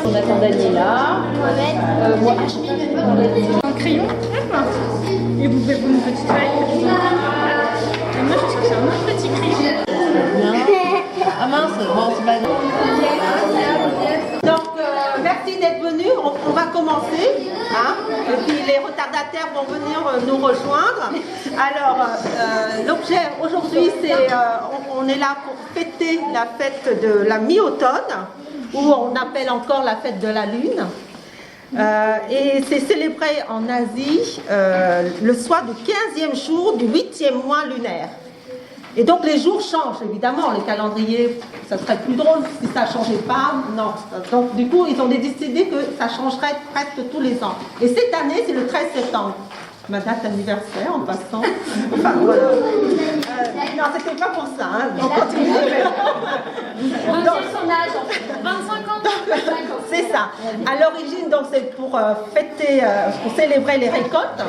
On attend Daniela. Moi. Un crayon. Et vous pouvez prendre une petite feuille. Et moi, je dis que c'est un autre petit crayon. Ah mince, bon, c'est pas grave. Donc, merci d'être venus. On va commencer. Hein, et puis les retardataires vont venir nous rejoindre. Alors, l'objet aujourd'hui, c'est on est là pour fêter la fête de la mi-automne, où on appelle encore la fête de la Lune. Et c'est célébré en Asie le soir du 15e jour du 8e mois lunaire. Et donc les jours changent, évidemment, les calendriers, ça serait plus drôle si ça ne changeait pas, non. Donc du coup, ils ont décidé que ça changerait presque tous les ans. Et cette année, c'est le 13 septembre, ma date d'anniversaire en passant. Enfin voilà. Non, c'était pas pour ça, hein. On continue. Donc, son âge, en fait. 25 ans. C'est ça. À l'origine, donc c'est pour fêter, pour célébrer les récoltes.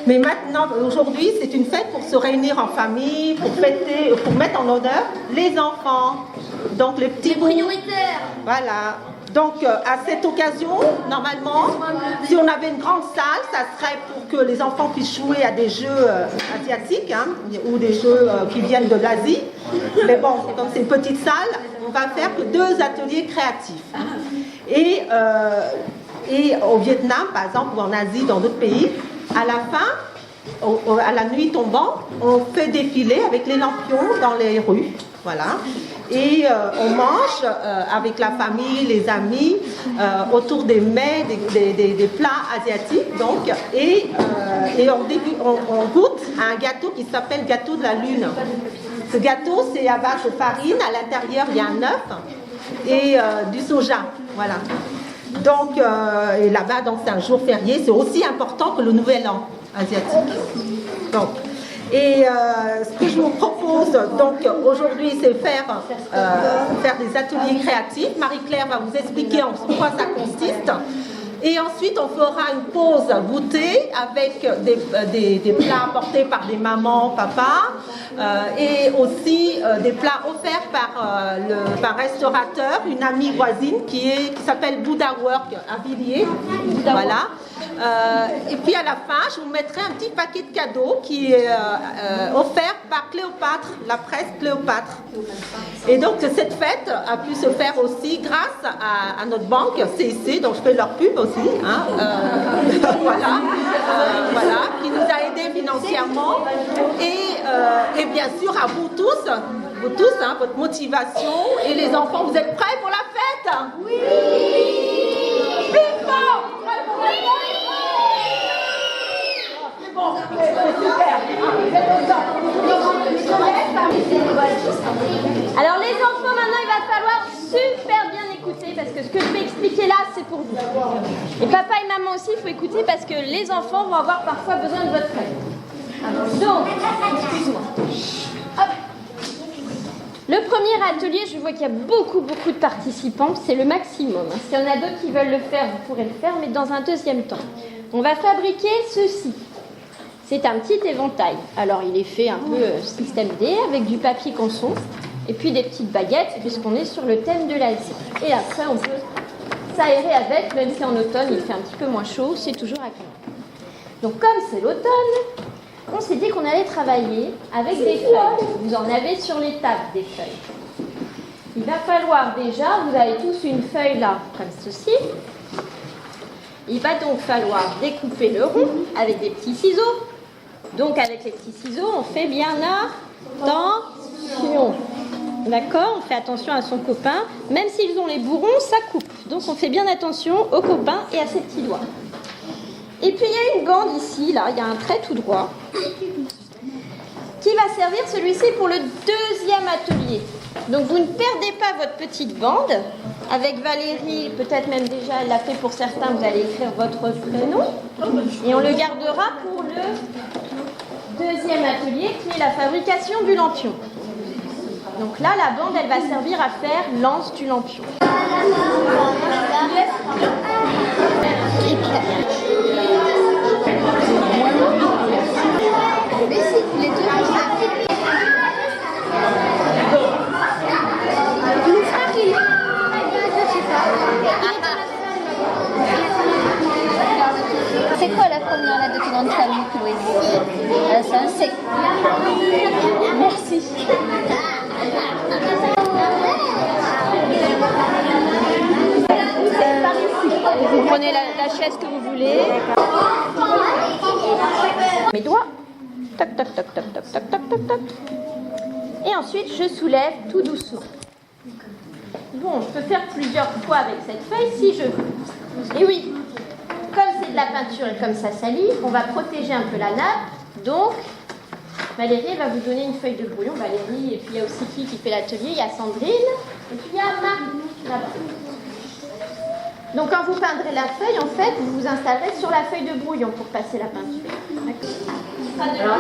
Mais maintenant, aujourd'hui, c'est une fête pour se réunir en famille, pour fêter, pour mettre en honneur les enfants, donc les petits prioritaires. Voilà. Donc, à cette occasion, normalement, si on avait une grande salle, ça serait pour que les enfants puissent jouer à des jeux asiatiques, hein, ou des jeux qui viennent de l'Asie. Mais bon, comme c'est une petite salle, on va faire que 2 ateliers créatifs. Et au Vietnam, par exemple, ou en Asie, dans d'autres pays, à la fin, à la nuit tombante, on fait défiler avec les lampions dans les rues, voilà. Et on mange avec la famille, les amis, autour des mets, des plats asiatiques, donc, et on goûte à un gâteau qui s'appelle gâteau de la lune. Ce gâteau, c'est à base de farine, à l'intérieur il y a un œuf et du soja, voilà. Donc, et là-bas, donc c'est un jour férié, c'est aussi important que le Nouvel An asiatique. Donc, et ce que je vous propose donc aujourd'hui, c'est faire des ateliers créatifs. Marie-Claire va vous expliquer en quoi ça consiste. Et ensuite, on fera une pause goûter avec des plats apportés par des mamans, papas, et aussi des plats offerts par un restaurateur, une amie voisine qui s'appelle Buddha Work à Villiers. Voilà. Et puis à la fin, je vous mettrai un petit paquet de cadeaux qui est offert par Cléopâtre, la presse Cléopâtre. Et donc cette fête a pu se faire aussi grâce à notre banque CIC, donc je fais leur pub aussi, hein, voilà, qui nous a aidés financièrement. Et bien sûr à vous tous, hein, votre motivation et les enfants, vous êtes prêts pour la fête? Oui. Plus fort. Prêts pour la fête? Bon, c'est super. Alors les enfants, maintenant il va falloir super bien écouter parce que ce que je vais expliquer là, c'est pour vous. Et papa et maman aussi, il faut écouter parce que les enfants vont avoir parfois besoin de votre aide. Donc, excuse-moi. Hop. Le premier atelier, je vois qu'il y a beaucoup de participants, c'est le maximum. S'il y en a d'autres qui veulent le faire, vous pourrez le faire, mais dans un deuxième temps. On va fabriquer ceci. C'est un petit éventail. Alors, il est fait un peu système D avec du papier canson et puis des petites baguettes puisqu'on est sur le thème de l'Asie. Et après, on peut s'aérer avec, même si en automne, il fait un petit peu moins chaud, c'est toujours agréable. Donc, comme c'est l'automne, on s'est dit qu'on allait travailler avec des feuilles. Vous en avez sur les tables des feuilles. Il va falloir déjà, vous avez tous une feuille là, comme ceci. Il va donc falloir découper le rond avec des petits ciseaux. Donc avec les petits ciseaux, on fait bien attention. D'accord? On fait attention à son copain. Même s'ils ont les bourrons, ça coupe. Donc on fait bien attention au copain et à ses petits doigts. Et puis il y a une bande ici, là, il y a un trait tout droit qui va servir celui-ci pour le deuxième atelier. Donc vous ne perdez pas votre petite bande. Avec Valérie, peut-être même déjà elle l'a fait pour certains, vous allez écrire votre prénom. Et on le gardera pour le deuxième atelier qui est la fabrication du lampion. Donc là, la bande, elle va servir à faire l'anse du lampion. Les deux comme ça. prenez la chaise que vous voulez. Mes doigts. Toc, toc, toc, toc, toc, toc, toc, toc, toc. Et ensuite, je soulève tout doucement. Bon, je peux faire plusieurs fois avec cette feuille si je veux. Et oui, comme c'est de la peinture et comme ça salit, on va protéger un peu la nappe. Donc, Valérie va vous donner une feuille de brouillon. Valérie, et puis il y a aussi qui fait l'atelier, il y a Sandrine, et puis il y a Marie là-bas. Donc quand vous peindrez la feuille, en fait, vous vous installerez sur la feuille de brouillon pour passer la peinture. Alors,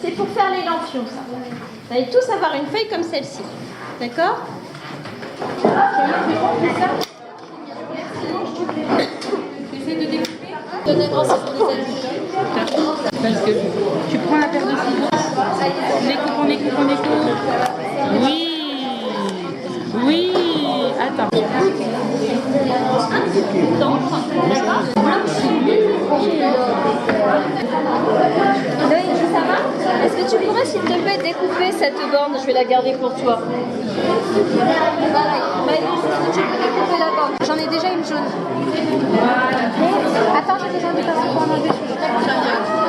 c'est pour faire les lampions, ça. Vous allez tous avoir une feuille comme celle-ci. D'accord? Essaye de découper. Parce que tu prends la paire de ciseaux, on découpe. Oui, oui, attends. Loïc, ça va? Est-ce que tu pourrais, s'il te plaît, découper cette borne? Je vais la garder pour toi. Maëlys, est-ce que tu peux découper la borne? J'en ai déjà une jaune. Attends, j'ai besoin de ta main pour en enlever.